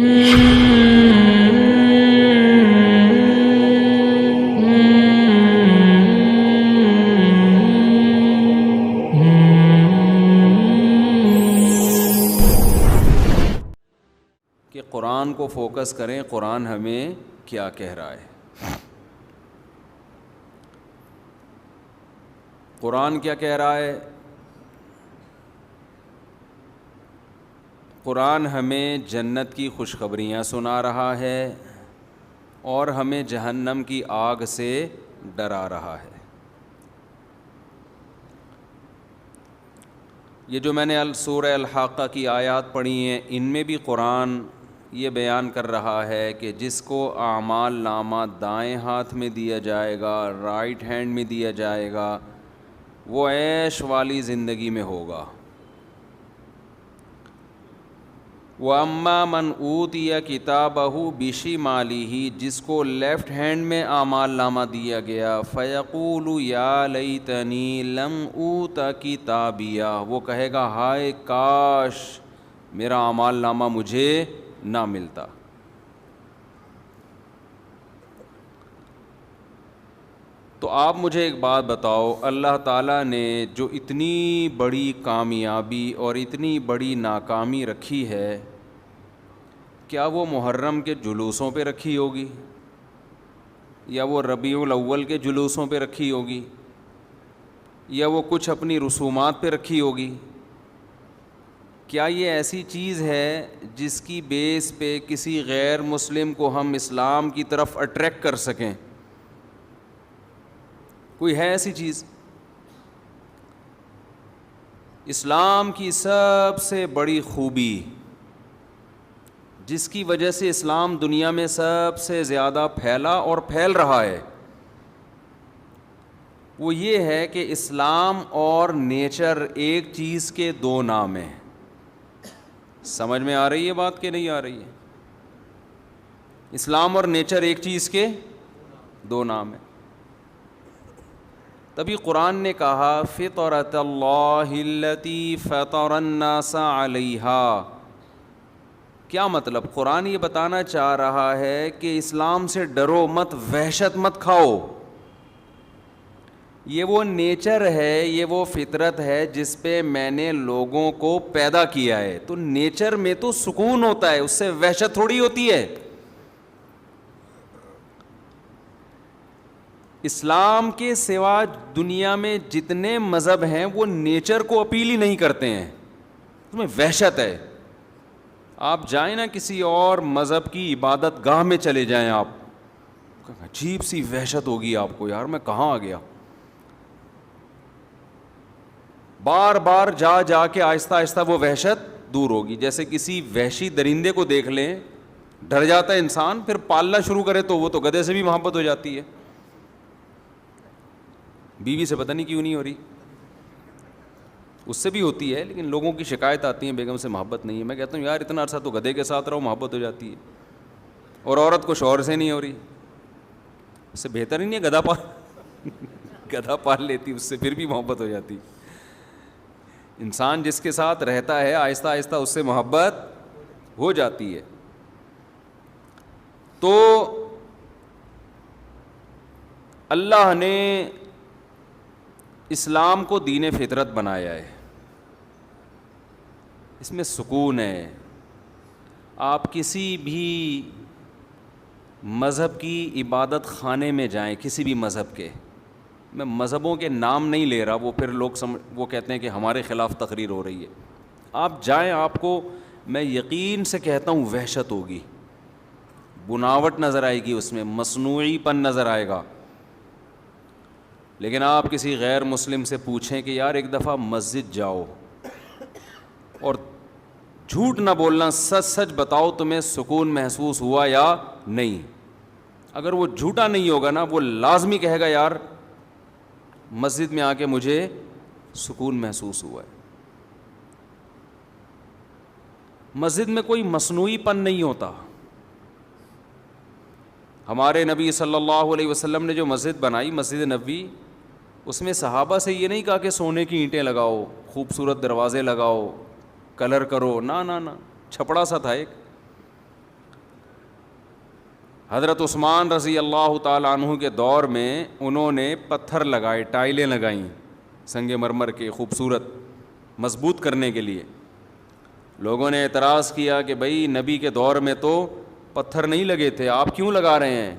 کہ قرآن کو فوکس کریں، قرآن ہمیں کیا کہہ رہا ہے. قرآن کیا کہہ رہا ہے؟ قرآن ہمیں جنت کی خوشخبریاں سنا رہا ہے اور ہمیں جہنم کی آگ سے ڈرا رہا ہے. یہ جو میں نے سورہ الحاقہ کی آیات پڑھی ہیں، ان میں بھی قرآن یہ بیان کر رہا ہے کہ جس کو اعمال نامہ دائیں ہاتھ میں دیا جائے گا، رائٹ ہینڈ میں دیا جائے گا، وہ عیش والی زندگی میں ہوگا. وَأَمَّا مَنْ أُوتِيَ كِتَابَهُ بِشِمَالِهِ، جس کو لیفٹ ہینڈ میں اعمال نامہ دیا گیا، فَيَقُولُ يَا لَيْتَنِي لَمْ أُوتَ كِتَابِيَهْ، وہ کہے گا ہائے کاش میرا اعمال نامہ مجھے نہ ملتا. تو آپ مجھے ایک بات بتاؤ، اللہ تعالیٰ نے جو اتنی بڑی کامیابی اور اتنی بڑی ناکامی رکھی ہے، کیا وہ محرم کے جلوسوں پہ رکھی ہوگی، یا وہ ربیع الاول کے جلوسوں پہ رکھی ہوگی، یا وہ کچھ اپنی رسومات پہ رکھی ہوگی؟ کیا یہ ایسی چیز ہے جس کی بیس پہ کسی غیر مسلم کو ہم اسلام کی طرف اٹریکٹ کر سکیں؟ کوئی ہے ایسی چیز؟ اسلام کی سب سے بڑی خوبی، جس کی وجہ سے اسلام دنیا میں سب سے زیادہ پھیلا اور پھیل رہا ہے، وہ یہ ہے کہ اسلام اور نیچر ایک چیز کے دو نام ہیں. سمجھ میں آ رہی ہے بات کہ نہیں آ رہی ہے؟ اسلام اور نیچر ایک چیز کے دو نام ہیں. تبھی قرآن نے کہا فطرۃ اللہ التی فطر الناس علیہا. کیا مطلب؟ قرآن یہ بتانا چاہ رہا ہے کہ اسلام سے ڈرو مت، وحشت مت کھاؤ. یہ وہ نیچر ہے، یہ وہ فطرت ہے جس پہ میں نے لوگوں کو پیدا کیا ہے. تو نیچر میں تو سکون ہوتا ہے، اس سے وحشت تھوڑی ہوتی ہے. اسلام کے سوا دنیا میں جتنے مذہب ہیں وہ نیچر کو اپیل ہی نہیں کرتے ہیں، اس میں وحشت ہے. آپ جائیں نا کسی اور مذہب کی عبادت گاہ میں چلے جائیں، آپ عجیب سی وحشت ہوگی آپ کو، یار میں کہاں آ گیا. بار بار جا جا کے آہستہ آہستہ وہ وحشت دور ہوگی. جیسے کسی وحشی درندے کو دیکھ لیں، ڈر جاتا ہے انسان، پھر پالنا شروع کرے تو وہ تو گدھے سے بھی محبت ہو جاتی ہے. بیوی سے پتہ نہیں کیوں نہیں ہو رہی، اس سے بھی ہوتی ہے، لیکن لوگوں کی شکایت آتی ہے بیگم سے محبت نہیں ہے. میں کہتا ہوں یار اتنا عرصہ تو گدھے کے ساتھ رہو، محبت ہو جاتی ہے. اور عورت کو شوہر سے نہیں ہو رہی، اس سے بہتر ہی نہیں ہے گدھا پال لیتی، اس سے پھر بھی محبت ہو جاتی. انسان جس کے ساتھ رہتا ہے آہستہ آہستہ اس سے محبت ہو جاتی ہے. تو اللہ نے اسلام کو دین فطرت بنایا ہے، اس میں سکون ہے. آپ کسی بھی مذہب کی عبادت خانے میں جائیں، کسی بھی مذہب کے، میں مذہبوں کے نام نہیں لے رہا، وہ پھر لوگ وہ کہتے ہیں کہ ہمارے خلاف تقریر ہو رہی ہے. آپ جائیں، آپ کو میں یقین سے کہتا ہوں وحشت ہوگی، بناوٹ نظر آئے گی، اس میں مصنوعی پن نظر آئے گا. لیکن آپ کسی غیر مسلم سے پوچھیں کہ یار ایک دفعہ مسجد جاؤ اور جھوٹ نہ بولنا، سچ سچ بتاؤ تمہیں سکون محسوس ہوا یا نہیں. اگر وہ جھوٹا نہیں ہوگا نا، وہ لازمی کہے گا یار مسجد میں آ کے مجھے سکون محسوس ہوا ہے. مسجد میں کوئی مصنوعی پن نہیں ہوتا. ہمارے نبی صلی اللہ علیہ وسلم نے جو مسجد بنائی، مسجد نبوی، اس میں صحابہ سے یہ نہیں کہا کہ سونے کی اینٹیں لگاؤ، خوبصورت دروازے لگاؤ، کلر کرو، نہ چھپڑا سا تھا ایک. حضرت عثمان رضی اللہ تعالیٰ عنہ کے دور میں انہوں نے پتھر لگائے، ٹائلیں لگائیں سنگ مرمر کے، خوبصورت مضبوط کرنے کے لیے. لوگوں نے اعتراض کیا کہ بھائی نبی کے دور میں تو پتھر نہیں لگے تھے، آپ کیوں لگا رہے ہیں؟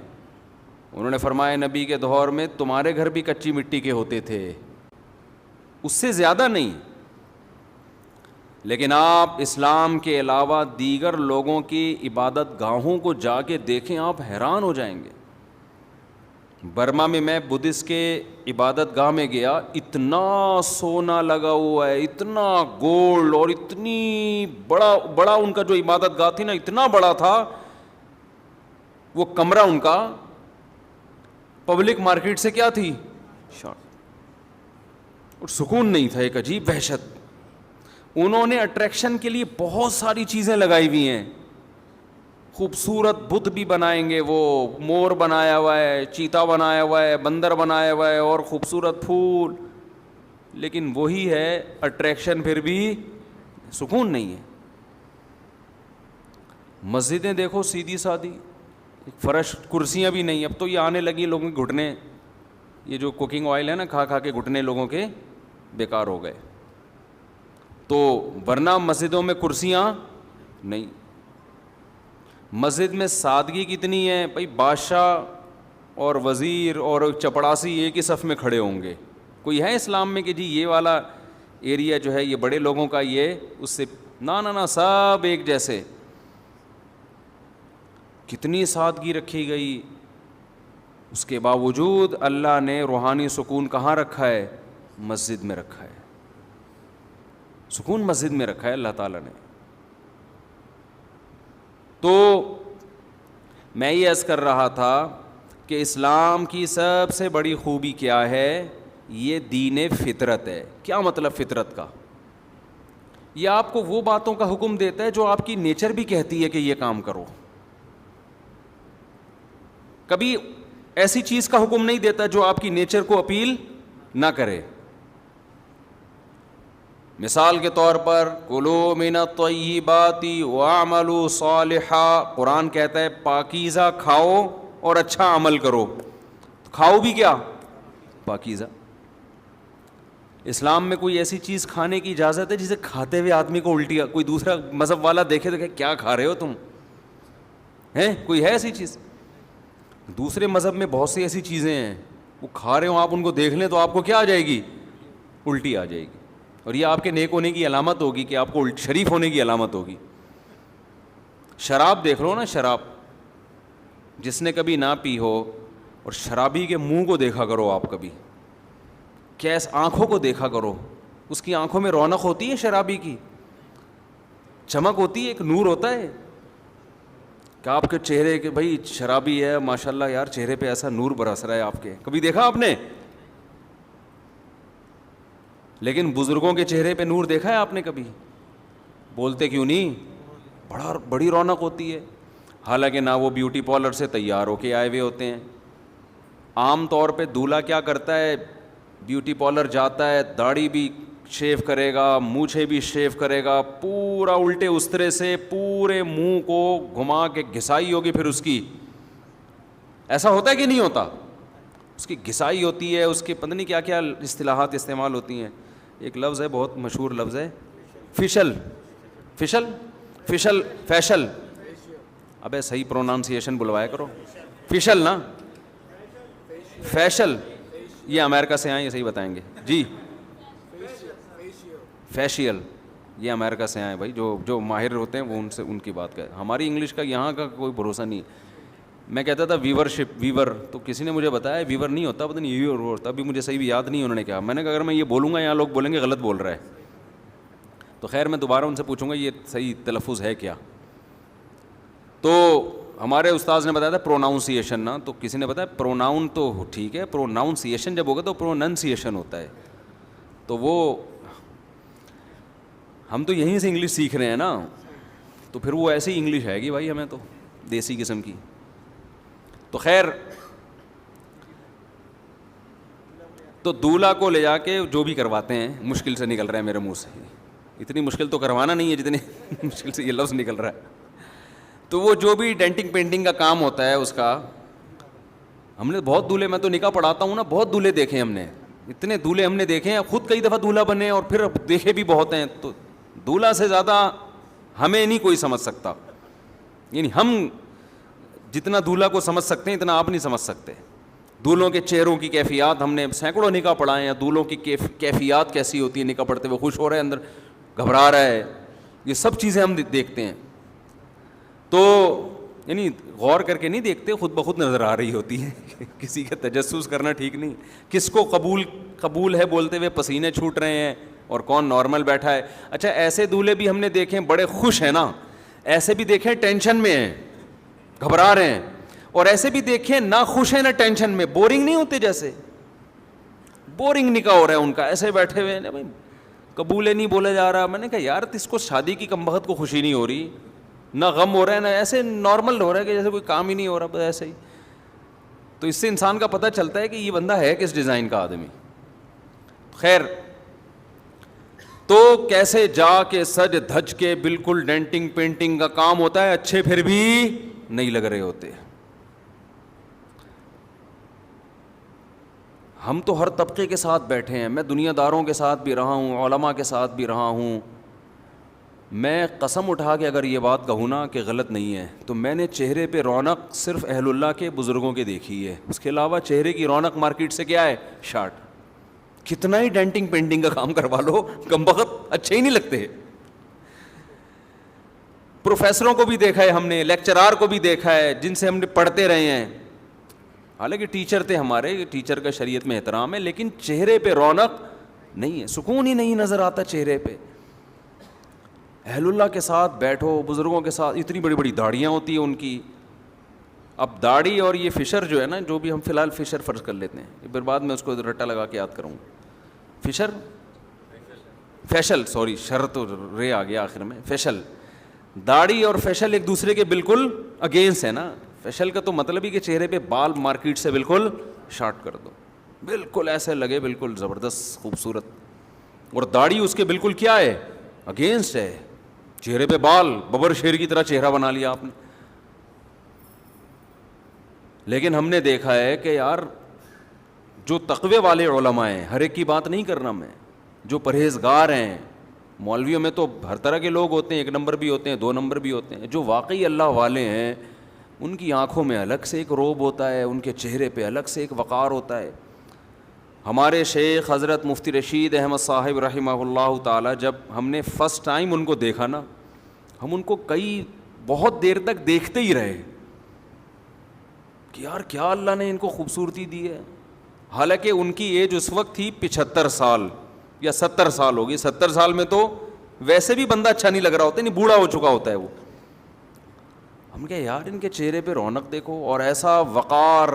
انہوں نے فرمایا نبی کے دور میں تمہارے گھر بھی کچی مٹی کے ہوتے تھے، اس سے زیادہ نہیں. لیکن آپ اسلام کے علاوہ دیگر لوگوں کی عبادت گاہوں کو جا کے دیکھیں، آپ حیران ہو جائیں گے. برما میں بدھسٹ کے عبادت گاہ میں گیا، اتنا سونا لگا ہوا ہے، اتنا گولڈ، اور اتنی بڑا ان کا جو عبادت گاہ تھی نا، اتنا بڑا تھا وہ کمرہ ان کا، پبلک مارکیٹ سے کیا تھی شارٹ، اور سکون نہیں تھا، ایک عجیب وحشت. انہوں نے اٹریکشن کے لیے بہت ساری چیزیں لگائی ہوئی ہیں، خوبصورت بت بھی بنائیں گے، وہ مور بنایا ہوا ہے، چیتا بنایا ہوا ہے، بندر بنایا ہوا ہے، اور خوبصورت پھول، لیکن وہی ہے اٹریکشن، پھر بھی سکون نہیں ہے. مسجدیں دیکھو سیدھی سادھی، فرش، کرسیاں بھی نہیں. اب تو یہ آنے لگی لوگوں کے گھٹنے، یہ جو کوکنگ آئل ہے نا، کھا کھا کے گھٹنے لوگوں کے بیکار ہو گئے. تو ورنہ مسجدوں میں کرسیاں نہیں. مسجد میں سادگی کتنی ہے بھائی، بادشاہ اور وزیر اور چپڑاسی ایک ہی صف میں کھڑے ہوں گے. کوئی ہے اسلام میں کہ جی یہ والا ایریا جو ہے یہ بڑے لوگوں کا، یہ اس سے نہ سب ایک جیسے. کتنی سادگی رکھی گئی. اس کے باوجود اللہ نے روحانی سکون کہاں رکھا ہے؟ مسجد میں رکھا ہے. سکون مسجد میں رکھا ہے اللہ تعالیٰ نے. تو میں یہ عرض کر رہا تھا کہ اسلام کی سب سے بڑی خوبی کیا ہے؟ یہ دین فطرت ہے. کیا مطلب فطرت کا؟ یہ آپ کو وہ باتوں کا حکم دیتا ہے جو آپ کی نیچر بھی کہتی ہے کہ یہ کام کرو. کبھی ایسی چیز کا حکم نہیں دیتا جو آپ کی نیچر کو اپیل نہ کرے. مثال کے طور پر کلوا من الطیبات واعملوا صالحا، قرآن کہتا ہے پاکیزہ کھاؤ اور اچھا عمل کرو. کھاؤ بھی کیا؟ پاکیزہ. اسلام میں کوئی ایسی چیز کھانے کی اجازت ہے جسے کھاتے ہوئے آدمی کو الٹی، کوئی دوسرا مذہب والا دیکھے تو کہ کیا کھا رہے ہو تم؟ ہیں کوئی ہے ایسی چیز؟ دوسرے مذہب میں بہت سی ایسی چیزیں ہیں، وہ کھا رہے ہوں، آپ ان کو دیکھ لیں تو آپ کو کیا آ جائے گی؟ الٹی آ جائے گی. اور یہ آپ کے نیک ہونے کی علامت ہوگی کہ آپ کو شریف ہونے کی علامت ہوگی. شراب دیکھ لو نا، شراب جس نے کبھی نہ پی ہو، اور شرابی کے منہ کو دیکھا کرو آپ کبھی، کیس آنکھوں کو دیکھا کرو، اس کی آنکھوں میں رونق ہوتی ہے، شرابی کی چمک ہوتی ہے، ایک نور ہوتا ہے کہ آپ کے چہرے کے، بھائی شرابی ہے ماشاءاللہ یار، چہرے پہ ایسا نور برس رہا ہے آپ کے. کبھی دیکھا آپ نے؟ لیکن بزرگوں کے چہرے پہ نور دیکھا ہے آپ نے کبھی؟ بولتے کیوں نہیں؟ بڑی رونق ہوتی ہے. حالانکہ نہ وہ بیوٹی پارلر سے تیار ہو کے آئے ہوئے ہوتے ہیں. عام طور پہ دولہا کیا کرتا ہے؟ بیوٹی پارلر جاتا ہے، داڑھی بھی شیو کرے گا، مونچھیں بھی شیو کرے گا، پورا الٹے استرے سے پورے منہ کو گھما کے گھسائی ہوگی، پھر اس کی ایسا ہوتا ہے کہ نہیں ہوتا؟ اس کی گھسائی ہوتی ہے، اس کے پتہ نہیں کیا کیا اصطلاحات استعمال ہوتی ہیں. ایک لفظ ہے بہت مشہور لفظ ہے، فیشل. ابے صحیح پرونانسیشن بلوایا کرو. فیشل نا، فیشل. یہ امریکہ سے آئے، یہ صحیح بتائیں گے جی. فیشیل یہ امریکہ سے آئے بھائی، جو ماہر ہوتے ہیں وہ ان سے ان کی بات کریں. ہماری انگلش کا یہاں کا کوئی بھروسہ نہیں. میں کہتا تھا ویور، تو کسی نے مجھے بتایا ویور نہیں ہوتا، پتہ نہیں ویور ہوتا. ابھی مجھے صحیح بھی یاد نہیں انہوں نے کہا. میں نے کہا اگر میں یہ بولوں گا یہاں لوگ بولیں گے غلط بول رہا ہے، تو خیر میں دوبارہ ان سے پوچھوں گا یہ صحیح تلفظ ہے کیا. تو ہمارے استاذ نے بتایا تھا پروناؤنسیشن نا، تو کسی نے بتایا پروناؤن تو ٹھیک ہے، پروناؤنسیشن جب ہوگا تو پروننسیشن ہوتا ہے. تو وہ ہم تو یہیں سے انگلش سیکھ رہے ہیں نا، تو پھر وہ ایسی انگلش ہے گی بھائی ہمیں تو دیسی قسم کی. تو خیر، تو دولہا کو لے جا کے جو بھی کرواتے ہیں، مشکل سے نکل رہا ہے میرے منہ سے، اتنی مشکل تو کروانا نہیں ہے جتنی مشکل سے یہ لفظ نکل رہا ہے. تو وہ جو بھی ڈینٹنگ پینٹنگ کا کام ہوتا ہے اس کا، ہم نے بہت دولہے، میں تو نکاح پڑھاتا ہوں نا، بہت دولہے دیکھے ہم نے، اتنے دولہے ہم نے دیکھے ہیں، خود کئی دفعہ دولہا بنے اور پھر دیکھے بھی بہت ہیں. تو دولہا سے زیادہ ہمیں نہیں کوئی سمجھ سکتا، یعنی ہم جتنا دولہا کو سمجھ سکتے ہیں اتنا آپ نہیں سمجھ سکتے. دولہوں کے چہروں کی کیفیات، ہم نے سینکڑوں نکاح پڑھائے ہیں، دولہوں کی کیفیات کیسی ہوتی ہے نکاح پڑھتے ہوئے، خوش ہو رہا ہے اندر گھبرا رہا ہے، یہ سب چیزیں ہم دیکھتے ہیں. تو یعنی غور کر کے نہیں دیکھتے، خود بخود نظر آ رہی ہوتی ہے. کسی کا تجسس کرنا ٹھیک نہیں. کس کو قبول ہے بولتے ہوئے پسینے چھوٹ رہے ہیں اور کون نارمل بیٹھا ہے. اچھا ایسے دولہے بھی ہم نے دیکھے ہیں بڑے خوش ہیں نا، ایسے بھی دیکھیں ٹینشن میں ہیں، گھبرا رہے ہیں، اور ایسے بھی دیکھیں نہ خوش ہیں نہ ٹینشن میں، بورنگ نہیں ہوتے، جیسے بورنگ نکاح ہو رہا ہے ان کا، ایسے بیٹھے ہوئے ہیں، بھائی قبول نہیں بولا جا رہا. میں نے کہا یار اس کو شادی کی کم بخت کو خوشی نہیں ہو رہی، نہ غم ہو رہا ہے، نہ ایسے نارمل ہو رہا ہے کہ جیسے کوئی کام ہی نہیں ہو رہا، بس ایسے ہی. تو اس سے انسان کا پتہ چلتا ہے کہ یہ بندہ ہے کس ڈیزائن کا آدمی. خیر، تو کیسے جا کے سج دھج کے بالکل ڈینٹنگ پینٹنگ کا کام ہوتا ہے، اچھے پھر بھی نہیں لگ رہے ہوتے. ہم تو ہر طبقے کے ساتھ بیٹھے ہیں، میں دنیا داروں کے ساتھ بھی رہا ہوں، علماء کے ساتھ بھی رہا ہوں. میں قسم اٹھا کے اگر یہ بات کہوں نا کہ غلط نہیں ہے، تو میں نے چہرے پہ رونق صرف اہل اللہ کے بزرگوں کے دیکھی ہے، اس کے علاوہ چہرے کی رونق مارکیٹ سے کیا ہے؟ شارٹ. کتنا ہی ڈینٹنگ پینٹنگ کا کام کروا لو، کم بخت اچھے ہی نہیں لگتے. پروفیسروں کو بھی دیکھا ہے ہم نے، لیکچرار کو بھی دیکھا ہے جن سے ہم نے پڑھتے رہے ہیں، حالانکہ ٹیچر تھے ہمارے، ٹیچر کا شریعت میں احترام ہے، لیکن چہرے پہ رونق نہیں ہے، سکون ہی نہیں نظر آتا چہرے پہ. اہل اللہ کے ساتھ بیٹھو، بزرگوں کے ساتھ، اتنی بڑی بڑی داڑھیاں ہوتی ہیں ان کی. اب داڑھی اور یہ فشر جو ہے نا، جو بھی ہم فی الحال فشر فرض کر لیتے ہیں، پھر بعد میں اس کو رٹا لگا کے یاد کروں. فیشل، سوری شر تو رے آ گیا آخر میں، فیشل. داڑھی اور فیشل ایک دوسرے کے بالکل اگینسٹ ہے نا. فیشل کا تو مطلب ہی کہ چہرے پہ بال مارکیٹ سے بالکل شارٹ کر دو، بالکل ایسے لگے بالکل زبردست خوبصورت. اور داڑھی اس کے بالکل کیا ہے؟ اگینسٹ ہے. چہرے پہ بال، ببر شیر کی طرح چہرہ بنا لیا آپ نے. لیکن ہم نے دیکھا ہے کہ یار جو تقوی والے علماء ہیں، ہر ایک کی بات نہیں کرنا میں، جو پرہیزگار ہیں، مولویوں میں تو ہر طرح کے لوگ ہوتے ہیں، 1 نمبر بھی ہوتے ہیں، 2 نمبر بھی ہوتے ہیں، جو واقعی اللہ والے ہیں ان کی آنکھوں میں الگ سے ایک روب ہوتا ہے، ان کے چہرے پہ الگ سے ایک وقار ہوتا ہے. ہمارے شیخ حضرت مفتی رشید احمد صاحب رحمہ اللہ تعالی، جب ہم نے فرسٹ ٹائم ان کو دیکھا نا، ہم ان کو بہت دیر تک دیکھتے ہی رہے کہ یار کیا اللہ نے ان کو خوبصورتی دی ہے. حالانکہ ان کی ایج اس وقت تھی 75 سال یا 70 سال ہوگی. 70 سال میں تو ویسے بھی بندہ اچھا نہیں لگ رہا ہوتا، نہیں بوڑھا ہو چکا ہوتا ہے وہ. ہم کہا یار ان کے چہرے پہ رونق دیکھو، اور ایسا وقار،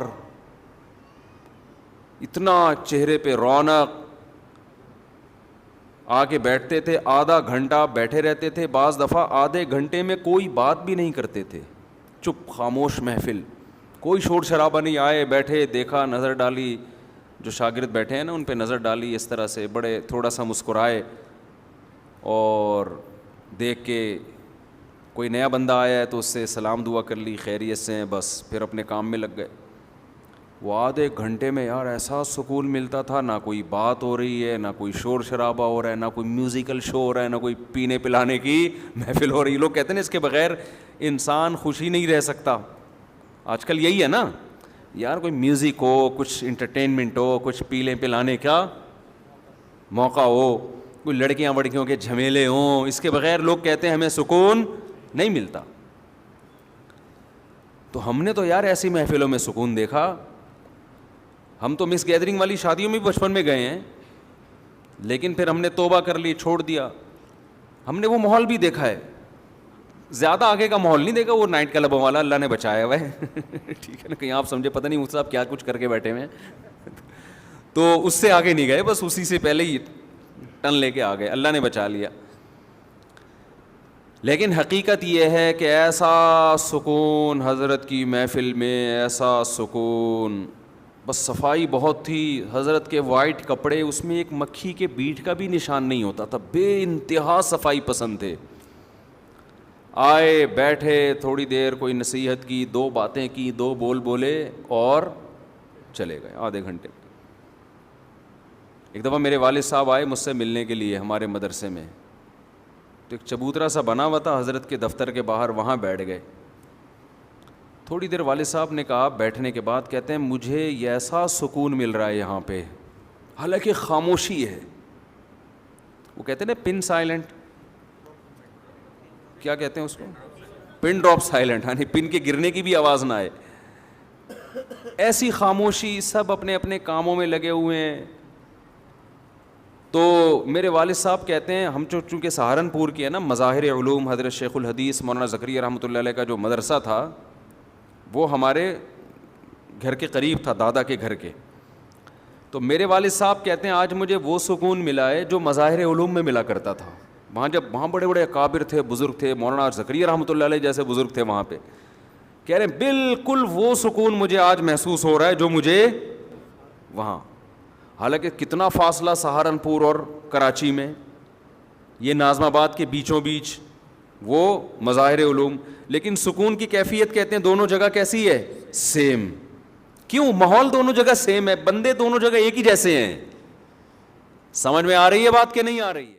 اتنا چہرے پہ رونق. آ کے بیٹھتے تھے، آدھا گھنٹہ بیٹھے رہتے تھے، بعض دفعہ آدھے گھنٹے میں کوئی بات بھی نہیں کرتے تھے، چپ خاموش محفل، کوئی شور شرابہ نہیں. آئے بیٹھے، دیکھا، نظر ڈالی، جو شاگرد بیٹھے ہیں نا ان پہ نظر ڈالی اس طرح سے، بڑے تھوڑا سا مسکرائے، اور دیکھ کے کوئی نیا بندہ آیا ہے تو اس سے سلام دعا کر لی، خیریت سے ہیں، بس پھر اپنے کام میں لگ گئے. وہ آدھے گھنٹے میں یار ایسا سکون ملتا تھا، نہ کوئی بات ہو رہی ہے، نہ کوئی شور شرابہ ہو رہا ہے، نہ کوئی میوزیکل شو ہو رہا ہے، نہ کوئی پینے پلانے کی محفل ہو رہی ہے. لوگ کہتے ہیں اس کے بغیر انسان خوشی نہیں رہ سکتا. آج کل یہی ہے نا یار، کوئی میوزک ہو، کچھ انٹرٹینمنٹ ہو، کچھ پینے پلانے کا موقع ہو، کوئی لڑکیاں وڑکیوں کے جھمیلے ہوں، اس کے بغیر لوگ کہتے ہیں ہمیں سکون نہیں ملتا. تو ہم نے تو یار ایسی محفلوں میں سکون دیکھا. ہم تو مس گیدرنگ والی شادیوں میں بھی بچپن میں گئے ہیں، لیکن پھر ہم نے توبہ کر لی، چھوڑ دیا. ہم نے وہ ماحول بھی دیکھا ہے، زیادہ آگے کا ماحول نہیں دیکھا، وہ نائٹ کلبوں والا اللہ نے بچایا ہوا ہے. ٹھیک ہے نا، کہیں آپ سمجھے پتہ نہیں اس صاحب کیا کچھ کر کے بیٹھے ہوئے ہیں. تو اس سے آگے نہیں گئے، بس اسی سے پہلے ہی ٹن لے کے آ گئے، اللہ نے بچا لیا. لیکن حقیقت یہ ہے کہ ایسا سکون حضرت کی محفل میں، ایسا سکون، بس صفائی بہت تھی. حضرت کے وائٹ کپڑے، اس میں ایک مکھی کے بیٹ کا بھی نشان نہیں ہوتا تھا، بے انتہا صفائی پسند تھے. آئے بیٹھے تھوڑی دیر کوئی نصیحت کی, 2 باتیں کی, 2 بول بولے اور چلے گئے آدھے گھنٹے. ایک دفعہ میرے والد صاحب آئے مجھ سے ملنے کے لیے ہمارے مدرسے میں, تو ایک چبوترا سا بنا ہوا تھا حضرت کے دفتر کے باہر, وہاں بیٹھ گئے. تھوڑی دیر والد صاحب نے کہا بیٹھنے کے بعد, کہتے ہیں مجھے ایسا سکون مل رہا ہے یہاں پہ, حالانکہ خاموشی ہے. وہ کہتے ہیں نا پن سائلنٹ, کیا کہتے ہیں اس کو, پن ڈراپ سائلنٹ, یعنی پن کے گرنے کی بھی آواز نہ آئے, ایسی خاموشی, سب اپنے اپنے کاموں میں لگے ہوئے ہیں. تو میرے والد صاحب کہتے ہیں ہم چونکہ سہارنپور کی ہے نا, مظاہر علوم حضرت شیخ الحدیث مولانا زکریا رحمۃ اللہ علیہ کا جو مدرسہ تھا وہ ہمارے گھر کے قریب تھا, دادا کے گھر کے. تو میرے والد صاحب کہتے ہیں آج مجھے وہ سکون ملا ہے جو مظاہر علوم میں ملا کرتا تھا. وہاں بڑے بڑے اکابر تھے, بزرگ تھے, مولانا زکریا رحمۃ اللہ علیہ جیسے بزرگ تھے وہاں پہ. کہہ رہے ہیں بالکل وہ سکون مجھے آج محسوس ہو رہا ہے جو مجھے وہاں, حالانکہ کتنا فاصلہ سہارنپور اور کراچی میں, یہ ناظم آباد کے بیچوں بیچ وہ مظاہر علوم, لیکن سکون کی کیفیت کہتے ہیں دونوں جگہ کیسی ہے, سیم. کیوں؟ ماحول دونوں جگہ سیم ہے, بندے دونوں جگہ ایک ہی جیسے ہیں. سمجھ میں آ رہی ہے بات کہ نہیں آ رہی ہے؟